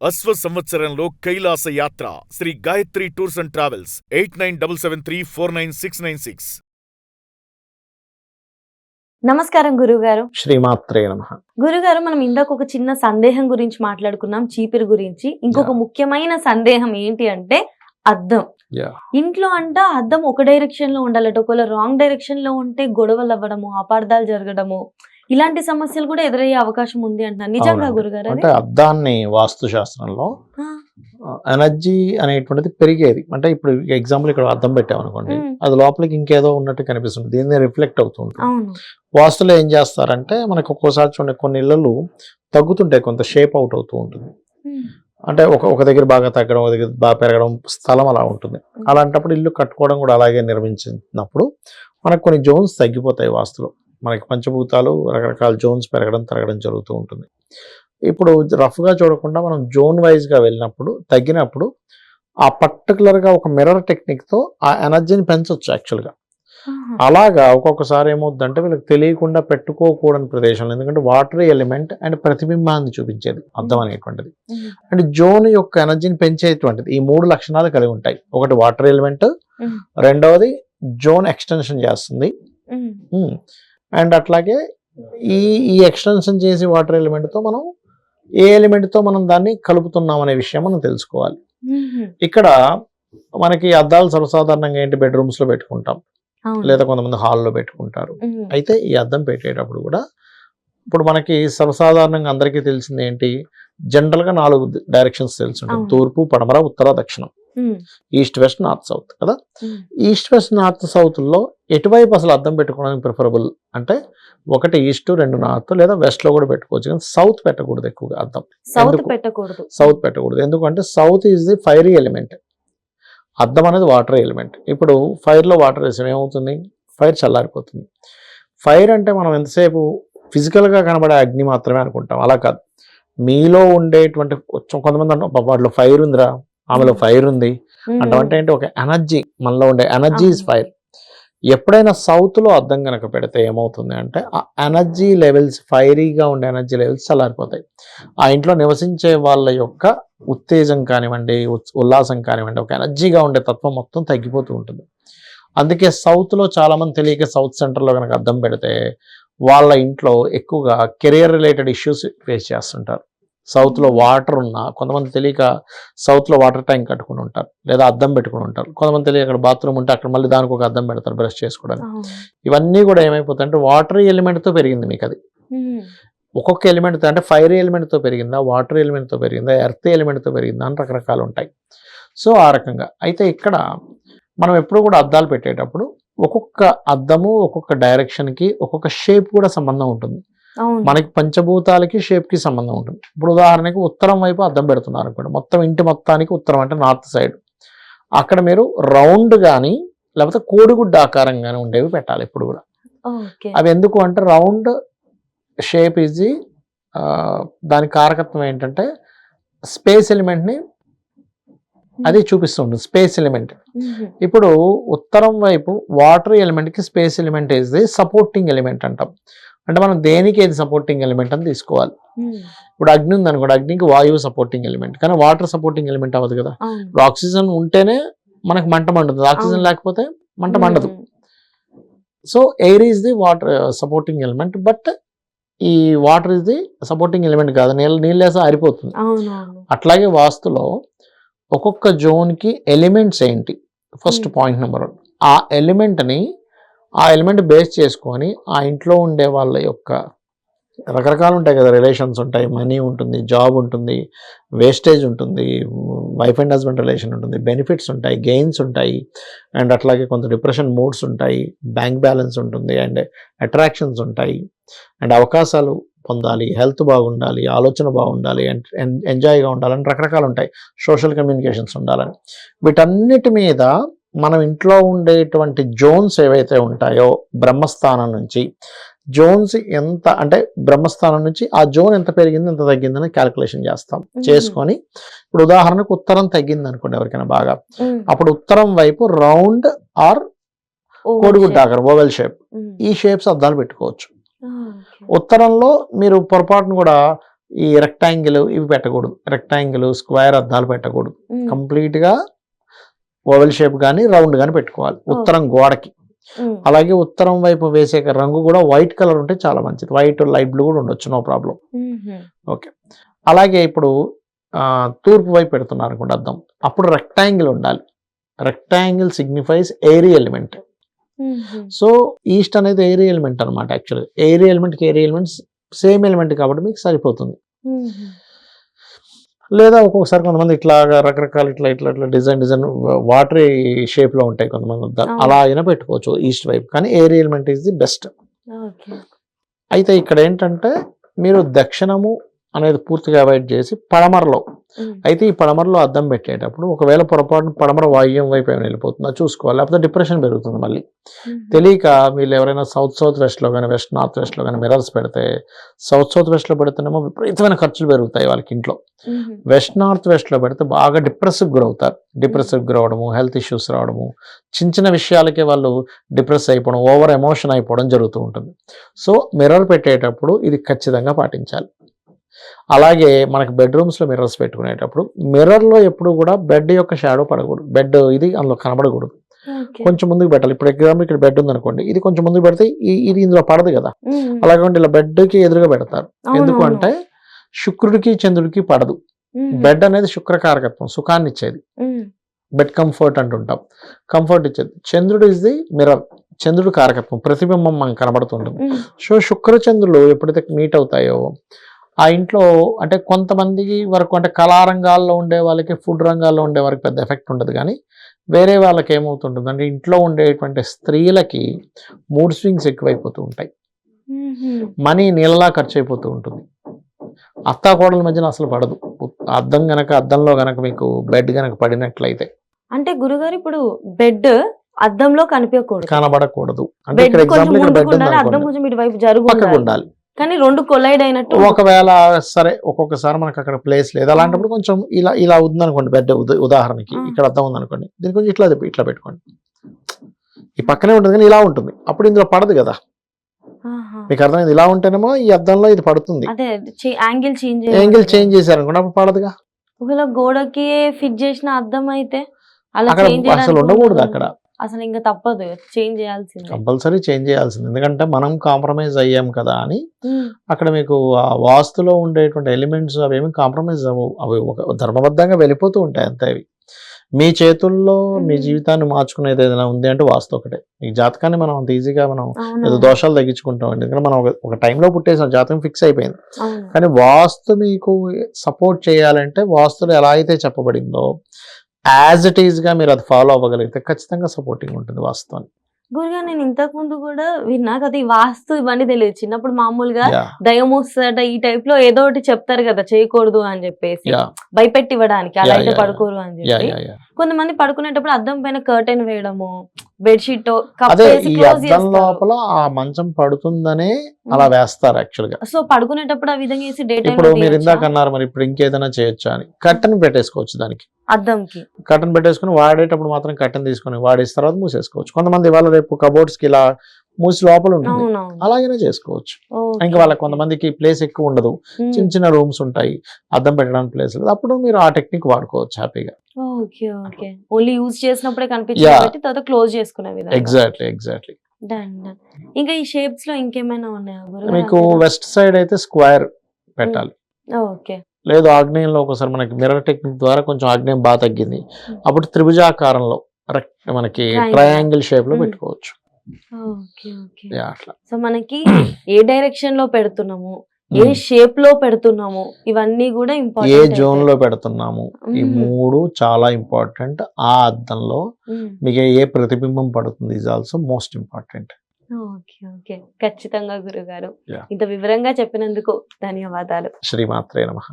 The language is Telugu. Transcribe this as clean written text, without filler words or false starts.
అశ్వ సంవత్సరంలో కైలాస యాత్ర Sri Gayatri tours and travels 8977349696. నమస్కారం గురుగారు. శ్రీమాత్రే నమః. గురుగారు, మనం ఇందాక ఒక చిన్న సందేహం గురించి మాట్లాడుకున్నాం, చీపిరి గురించి. ఇంకొక ముఖ్యమైన సందేహం ఏంటి అంటే అద్దం. ఇంట్లో అంట అద్దం ఒక డైరెక్షన్ లో ఉండాలట, ఒకవేళ రాంగ్ డైరెక్షన్ లో ఉంటే గొడవలు అవ్వడము, అపార్థాలు జరగడము, ఇలాంటి సమస్యలు కూడా ఎదురయ్యే అవకాశం ఉంది అంటున్నారు. నిజంగా గురుగారు? అంటే అద్దాన్ని వాస్తు శాస్త్రంలో ఎనర్జీ అనేటువంటిది పెరిగేది. అంటే ఇప్పుడు ఎగ్జాంపుల్ ఇక్కడ అద్దం పెట్టామనుకోండి, అది లోపలికి ఇంకేదో ఉన్నట్టు కనిపిస్తుంది, దీన్ని రిఫ్లెక్ట్ అవుతుంది. వాస్తులో ఏం చేస్తారంటే మనకు ఒక్కోసారి చూడండి, కొన్ని ఇళ్ళు తగ్గుతుంటాయి, కొంత షేప్ అవుట్ అవుతూ ఉంటుంది. అంటే ఒక దగ్గర బాగా తగ్గడం, ఒక దగ్గర బాగా పెరగడం, స్థలం అలా ఉంటుంది. అలాంటప్పుడు ఇల్లు కట్టుకోవడం కూడా అలాగే నిర్మించినప్పుడు మనకు కొన్ని జోన్స్ తగ్గిపోతాయి వాస్తులో. మనకి పంచభూతాలు రకరకాల జోన్స్ పెరగడం తరగడం జరుగుతూ ఉంటుంది. ఇప్పుడు రఫ్గా చూడకుండా మనం జోన్ వైజ్గా వెళ్ళినప్పుడు తగ్గినప్పుడు ఆ పర్టికులర్గా ఒక మిర్రర్ టెక్నిక్తో ఆ ఎనర్జీని పెంచవచ్చు యాక్చువల్గా. అలాగా ఒక్కొక్కసారి ఏమవుతుందంటే వీళ్ళకి తెలియకుండా పెట్టుకోకూడని ప్రదేశంలో, ఎందుకంటే వాటర్ ఎలిమెంట్ అండ్ ప్రతిబింబాన్ని చూపించేది అద్దం అనేటువంటిది. అంటే జోన్ యొక్క ఎనర్జీని పెంచేటువంటిది ఈ మూడు లక్షణాలు కలిగి ఉంటాయి. ఒకటి వాటర్ ఎలిమెంట్, రెండవది జోన్ ఎక్స్టెన్షన్ చేస్తుంది, అండ్ అట్లాగే ఈ ఎక్స్టెన్షన్ చేసి వాటర్ ఎలిమెంట్తో మనం ఏ ఎలిమెంట్తో మనం దాన్ని కలుపుతున్నాం అనే విషయం మనం తెలుసుకోవాలి. ఇక్కడ మనకి అద్దాలు సర్వసాధారణంగా ఏంటి, బెడ్రూమ్స్లో పెట్టుకుంటాం, లేదా కొంతమంది హాల్లో పెట్టుకుంటారు. అయితే ఈ అద్దం పెట్టేటప్పుడు కూడా ఇప్పుడు మనకి సర్వసాధారణంగా అందరికీ తెలిసింది ఏంటి, జనరల్గా 4 డైరెక్షన్స్ తెలుసుంటాయి: తూర్పు, పడమర, ఉత్తర, దక్షిణం, ఈస్ట్, వెస్ట్, నార్త్, సౌత్ కదా. ఈస్ట్, వెస్ట్, నార్త్, సౌత్లో ఎటువైపు అసలు అద్దం పెట్టుకోవడానికి ప్రిఫరబుల్ అంటే ఒకటి ఈస్ట్, 2 నార్త్, లేదా వెస్ట్ లో కూడా పెట్టుకోవచ్చు, కానీ సౌత్ పెట్టకూడదు ఎక్కువగా అద్దం. సౌత్ పెట్టకూడదు ఎందుకంటే south is the fiery element, అద్దం అనేది వాటర్ ఎలిమెంట్. ఇప్పుడు ఫైర్లో వాటర్ వేసాం ఏమవుతుంది, ఫైర్ చల్లారిపోతుంది. ఫైర్ అంటే మనం ఎంతసేపు ఫిజికల్గా కనబడే అగ్ని మాత్రమే అనుకుంటాం, అలా కాదు. మీలో ఉండేటువంటి కొంతమంది అంటాం వాటిలో ఫైర్ ఉందిరా, ఆమెలో ఫైర్ ఉంది అంటే ఏంటి, ఒక ఎనర్జీ, మనలో ఉండే ఎనర్జీ ఇస్ ఫైర్. ఎప్పుడైనా సౌత్లో అద్దం కనుక పెడితే ఏమవుతుంది అంటే ఆ ఎనర్జీ లెవెల్స్, ఫైరీగా ఉండే ఎనర్జీ లెవెల్స్ చల్లారిపోతాయి. ఆ ఇంట్లో నివసించే వాళ్ళ యొక్క ఉత్తేజం కానివ్వండి, ఉల్లాసం కానివ్వండి, ఒక ఎనర్జీగా ఉండే తత్వం మొత్తం తగ్గిపోతూ ఉంటుంది. అందుకే సౌత్లో చాలామంది తెలియక సౌత్ సెంటర్లో కనుక అద్దం పెడితే వాళ్ళ ఇంట్లో ఎక్కువగా కెరియర్ రిలేటెడ్ ఇష్యూస్ ఫేస్ చేస్తుంటారు. సౌత్లో వాటర్ ఉన్న కొంతమంది తెలియక సౌత్లో వాటర్ ట్యాంక్ కట్టుకుని ఉంటారు, లేదా అద్దం పెట్టుకుని ఉంటారు. కొంతమంది తెలియక అక్కడ బాత్రూమ్ ఉంటే అక్కడ మళ్ళీ దానికి ఒక అద్దం పెడతారు బ్రష్ చేసుకోవడానికి. ఇవన్నీ కూడా ఏమైపోతాయి అంటే వాటర్ ఎలిమెంట్తో పెరిగింది మీకు అది. ఒక్కొక్క ఎలిమెంట్తో అంటే ఫైర్ ఎలిమెంట్తో పెరిగిందా, వాటర్ ఎలిమెంట్తో పెరిగిందా, ఎర్త్ ఎలిమెంట్తో పెరిగిందా అని రకరకాలు ఉంటాయి. సో ఆ రకంగా అయితే ఇక్కడ మనం ఎప్పుడు కూడా అద్దాలు పెట్టేటప్పుడు ఒక్కొక్క అద్దము ఒక్కొక్క డైరెక్షన్కి ఒక్కొక్క షేప్ కూడా సంబంధం ఉంటుంది. మనకి పంచభూతాలకి షేప్కి సంబంధం ఉంటుంది. ఇప్పుడు ఉదాహరణకి ఉత్తరం వైపు అద్దం పెడుతున్నారు అనుకోండి, మొత్తం ఇంటి మొత్తానికి ఉత్తరం అంటే నార్త్ సైడ్, అక్కడ మీరు రౌండ్ కానీ లేకపోతే కోడిగుడ్డ ఆకారం కానీ ఉండేవి పెట్టాలి ఎప్పుడు కూడా. అవి ఎందుకు అంటే రౌండ్ షేప్ ఈజీ, దాని కారకత్వం ఏంటంటే స్పేస్ ఎలిమెంట్ని అది చూపిస్తుంది, స్పేస్ ఎలిమెంట్. ఇప్పుడు ఉత్తరం వైపు వాటర్ ఎలిమెంట్కి space element is the supporting element అంటాం. అంటే మనం దేనికి ఏది సపోర్టింగ్ ఎలిమెంట్ అని తీసుకోవాలి. ఇప్పుడు అగ్ని ఉంది అనుకోండి, అగ్నికి వాయువు సపోర్టింగ్ ఎలిమెంట్, కానీ వాటర్ సపోర్టింగ్ ఎలిమెంట్ అవ్వదు కదా. ఇప్పుడు ఆక్సిజన్ ఉంటేనే మనకు మంట మండుతుంది, ఆక్సిజన్ లేకపోతే మంట మండదు. So air is the water supporting element, but ఈ water is the supporting element కాదు, నీళ్ళేసా ఆరిపోతుంది. అట్లాగే వాస్తులో ఒక్కొక్క జోన్కి ఎలిమెంట్స్ ఏంటి, ఫస్ట్ పాయింట్ నెంబర్ 1. ఆ ఎలిమెంట్ బేస్ చేసుకొని ఆ ఇంట్లో ఉండే వాళ్ళ యొక్క రకరకాలు ఉంటాయి కదా, రిలేషన్స్ ఉంటాయి, మనీ ఉంటుంది, జాబ్ ఉంటుంది, వేస్టేజ్ ఉంటుంది, వైఫ్ అండ్ హస్బెండ్ రిలేషన్ ఉంటుంది, బెనిఫిట్స్ ఉంటాయి, గెయిన్స్ ఉంటాయి, అండ్ అట్లాగే కొంత డిప్రెషన్ మూడ్స్ ఉంటాయి, బ్యాంక్ బ్యాలెన్స్ ఉంటుంది, అండ్ అట్రాక్షన్స్ ఉంటాయి, అండ్ అవకాశాలు పొందాలి, హెల్త్ బాగుండాలి, ఆలోచన బాగుండాలి, ఎంజాయ్గా ఉండాలని రకరకాలు ఉంటాయి, సోషల్ కమ్యూనికేషన్స్ ఉండాలని. వీటన్నిటి మీద మనం ఇంట్లో ఉండేటువంటి జోన్స్ ఏవైతే ఉంటాయో బ్రహ్మస్థానం నుంచి జోన్స్ ఎంత అంటే బ్రహ్మస్థానం నుంచి ఆ జోన్ ఎంత పెరిగింది ఎంత తగ్గిందని క్యాలిక్యులేషన్ చేస్తాం. చేసుకొని ఇప్పుడు ఉదాహరణకు ఉత్తరం తగ్గింది అనుకోండి ఎవరికైనా బాగా, అప్పుడు ఉత్తరం వైపు రౌండ్ ఆర్ కోడిగుడ్డ ఆకారం, ఓవెల్ షేప్, ఈ షేప్స్ అద్దాలు పెట్టుకోవచ్చు. ఉత్తరంలో మీరు పొరపాటును కూడా ఈ రెక్టాంగిల్ ఇవి పెట్టకూడదు, రెక్టాంగిల్ స్క్వేర్ అద్దాలు పెట్టకూడదు, కంప్లీట్ గా ఓవెల్ షేప్ కానీ రౌండ్ కానీ పెట్టుకోవాలి ఉత్తరం గోడకి. అలాగే ఉత్తరం వైపు వేసే రంగు కూడా వైట్ కలర్ ఉంటే చాలా మంచిది, వైట్ లైట్ బ్లూ కూడా ఉండొచ్చు, నో ప్రాబ్లం. ఓకే, అలాగే ఇప్పుడు తూర్పు వైపు పెడుతున్నారు అనుకోండి అద్దం, అప్పుడు రెక్టాంగిల్ ఉండాలి. Rectangle signifies airy element. So east అనేది ఎయిరీ ఎలిమెంట్ అనమాట. యాక్చువల్గా ఎయిరీ ఎలిమెంట్కి ఎయిరీ ఎలిమెంట్స్ సేమ్ ఎలిమెంట్ కాబట్టి మీకు సరిపోతుంది. లేదా ఒక్కొక్కసారి కొంతమంది ఇట్లాగా రకరకాల ఇట్లా ఇట్లా ఇట్లా డిజైన్ వాటరీ షేప్ లో ఉంటాయి కొంతమంది అద్దాలు, అలా అయినా పెట్టుకోవచ్చు ఈస్ట్ వైపు. కానీ airy element is the best. అయితే ఇక్కడ ఏంటంటే మీరు దక్షిణము అనేది పూర్తిగా అవాయిడ్ చేసి పడమరలో, అయితే ఈ పడమరలో అద్దం పెట్టేటప్పుడు ఒకవేళ పొరపాటున పడమర వాయువ్యం వైపు ఏమైనా వెళ్ళిపోతుందో చూసుకోవాలి, లేకపోతే డిప్రెషన్ పెరుగుతుంది మళ్ళీ. తెలియక వీళ్ళు ఎవరైనా సౌత్ వెస్ట్లో కానీ వెస్ట్ నార్త్ వెస్ట్లో కానీ మిర్రర్స్ పెడితే, సౌత్ వెస్ట్లో పెడితేనేమో విపరీతమైన ఖర్చులు పెరుగుతాయి వాళ్ళకి ఇంట్లో. వెస్ట్ నార్త్ వెస్ట్లో పెడితే బాగా డిప్రెస్కి గురవుతారు. డిప్రెస్కి గురవడము, హెల్త్ ఇష్యూస్ రావడము, చిన్న విషయాలకే వాళ్ళు డిప్రెస్ అయిపోవడం, ఓవర్ ఎమోషన్ అయిపోవడం జరుగుతూ ఉంటుంది. సో మిర్రర్ పెట్టేటప్పుడు ఇది ఖచ్చితంగా పాటించాలి. అలాగే మనకి బెడ్రూమ్స్లో మిర్రర్స్ పెట్టుకునేటప్పుడు మిర్రర్లో ఎప్పుడు కూడా బెడ్ యొక్క షాడో పడకూడదు, బెడ్ ఇది అందులో కనబడకూడదు, కొంచెం ముందుకు పెట్టాలి. ఇప్పుడు ఎగ్జాంపుల్ ఇక్కడ బెడ్ ఉంది అనుకోండి, ఇది కొంచెం ముందుకు పెడితే ఇది ఇందులో పడదు కదా, అలాగే ఇలా బెడ్కి ఎదురుగా పెడతారు. ఎందుకు అంటే శుక్రుడికి చంద్రుడికి పడదు. బెడ్ అనేది శుక్రకారకత్వం, సుఖాన్ని ఇచ్చేది, బెడ్ కంఫర్ట్ అంటుంటాం, కంఫర్ట్ ఇచ్చేది. చంద్రుడు ఇస్ ది మిర్రర్, చంద్రుడు కారకత్వం, ప్రతిబింబం మనకు కనబడుతుంటుంది. సో శుక్ర చంద్రులు ఎప్పుడైతే మీట్ అవుతాయో ఆ ఇంట్లో అంటే కొంతమంది వరకు అంటే కళారంగాల్లో ఉండే వాళ్ళకి, ఫుడ్ రంగాల్లో ఉండే వారికి పెద్ద ఎఫెక్ట్ ఉండదు. కానీ వేరే వాళ్ళకి ఏమవుతుంటుంది అంటే ఇంట్లో ఉండేటువంటి స్త్రీలకి మూడ్ స్వింగ్స్ ఎక్కువైపోతూ ఉంటాయి, మనీ నీళ్ళలా ఖర్చు అయిపోతూ ఉంటుంది. అత్తాకోడల మధ్యన అసలు పడదు. అద్దంలో గనక మీకు బెడ్ గనక పడినట్లయితే, అంటే గురుగారు ఇప్పుడు బెడ్ అద్దంలో కనబడకూడదు. అంటే బెడ్ ఇక్కడ ఎగ్జాంపుల్ ఇక్కడ బెడ్ ఉంది అద్దం కొంచెం ఇటువైపు పక్కకు జరుగుతుంది ఉండాలి. కానీ రెండు కొలైడ్ అయినట్టు. ఒకవేళ సరే ఒక్కొక్కసారి మనకు అక్కడ ప్లేస్ లేదు, అలాంటప్పుడు కొంచెం ఇలా ఉందనుకోండి బెడ్, ఉదాహరణకి ఇక్కడ అద్దం ఉందనుకోండి, దీని కొంచెం ఇట్లా పెట్టుకోండి, ఈ పక్కనే ఉంటుంది కానీ ఇలా ఉంటుంది, అప్పుడు ఇందులో పడదు కదా. మీకు అర్థమైంది? ఇలా ఉంటేనేమో ఈ అద్దంలో ఇది పడుతుంది, యాంగిల్ చేంజ్ చేశారనుకోండి అప్పుడు పడదుగా. ఒకవేళ గోడకి ఫిట్ చేసిన అద్దం అయితే అలా అక్కడ అసలు ఉండకూడదు, అక్కడ అసలు ఇంకా తప్పదు, చేంజ్ చేయాల్సింది, కంపల్సరీ చేంజ్ చేయాల్సింది. ఎందుకంటే మనం కాంప్రమైజ్ అయ్యాం కదా అని అక్కడ మీకు ఆ వాస్తులో ఉండేటువంటి ఎలిమెంట్స్ అవేమి కాంప్రమైజ్ అవ్వవు, అవి ఒక ధర్మబద్ధంగా వెళ్ళిపోతూ ఉంటాయి అంతే. అవి మీ చేతుల్లో మీ జీవితాన్ని మార్చుకునేది ఏదైనా ఉంది అంటే వాస్తు ఒకటే. ఈ జాతకాన్ని మనం అంత ఈజీగా మనం ఏదో దోషాలు తగ్గించుకుంటాం, ఎందుకంటే మనం ఒక టైంలో పుట్టేసిన జాతకం ఫిక్స్ అయిపోయింది. కానీ వాస్తు మీకు సపోర్ట్ చేయాలంటే వాస్తులో ఎలా అయితే చెప్పబడిందో యాజ్ ఇట్ ఈజ్ గా మీరు అది ఫాలో అవ్వగలిగితే ఖచ్చితంగా సపోర్టింగ్ ఉంటుంది వాస్తవాన్ని. గురుగారు నేను ఇంతకు ముందు కూడా విన్నా కదా, ఈ వాస్తు ఇవన్నీ తెలియదు. చిన్నప్పుడు మామూలుగా దయ్యం వస్తుందట ఈ టైప్ లో ఏదో ఒకటి చెప్తారు కదా, చేయకూడదు అని చెప్పేసి భయపెట్టి ఇవ్వడానికి, అలా అయితే పడుకోరు అని చెప్పి. కొంతమంది పడుకునేటప్పుడు అద్దం పైన కర్టెన్ వేయడము, బెడ్షీట్ లోపల ఆ మంచం పడుతుందనే అలా వేస్తారు యాక్చువల్ గా. సో పడుకునేటప్పుడు ఆ విధంగా వేసి డే ఇప్పుడు మీరు ఇందాక అన్నారు మరి ఇప్పుడు ఇంకేదైనా చేయొచ్చా అని, కర్టెన్ పెట్టేసుకోవచ్చు దానికి, అద్దంకి కర్టెన్ పెట్టేసుకుని వాడేటప్పుడు మాత్రం కర్టెన్ తీసుకుని వాడేసిన తర్వాత మూసేసుకోవచ్చు. కొంతమంది ఇవాళ రేపు కబోర్డ్స్ కి ఇలా మూసి లోపల ఉంటుంది, అలాగనే చేసుకోవచ్చు. ఇంకా వాళ్ళకి కొంతమందికి ప్లేస్ ఎక్కువ ఉండదు, చిన్న చిన్న రూమ్స్ ఉంటాయి, అద్దం పెట్టడానికి ప్లేస్ లేదు, అప్పుడు మీరు ఆ టెక్నిక్ వాడుకోవచ్చు హ్యాపీగా. ఓన్లీ యూజ్ చేసినప్పుడే కనిపించేది, తర్వాత క్లోజ్ చేసుకునే విధంగా. ఎగ్జాక్ట్లీ. ఇంకా ఈ షేప్స్ లో ఇంకేమైనా ఉన్నాయా? మీకు వెస్ట్ సైడ్ అయితే స్క్వేర్ పెట్టాలి, లేదు ఆగ్నేయంలో ఒకసారి మనకి మిర్రర్ టెక్నిక్ ద్వారా కొంచెం ఆగ్నేయం బాగా తగ్గింది, అప్పుడు త్రిభుజాకారంలో మనకి ట్రయాంగిల్ షేప్ లో పెట్టుకోవచ్చు. సో మనకి ఏ డైరెక్షన్ లో పెడుతున్నాము, ఏ షేప్ లో పెడుతున్నాము, ఇవన్నీ కూడా ఇంపార్టెంట్. ఏ జోన్ లో పెడుతున్నాము, ఈ మూడు చాలా ఇంపార్టెంట్. ఆ అద్దంలో మీకు ఏ ప్రతిబింబం పడుతుంది ఇస్ ఆల్సో మోస్ట్ ఇంపార్టెంట్. ఖచ్చితంగా గురుగారు ఇంత వివరంగా చెప్పినందుకు ధన్యవాదాలు. శ్రీమాత్రే నమః.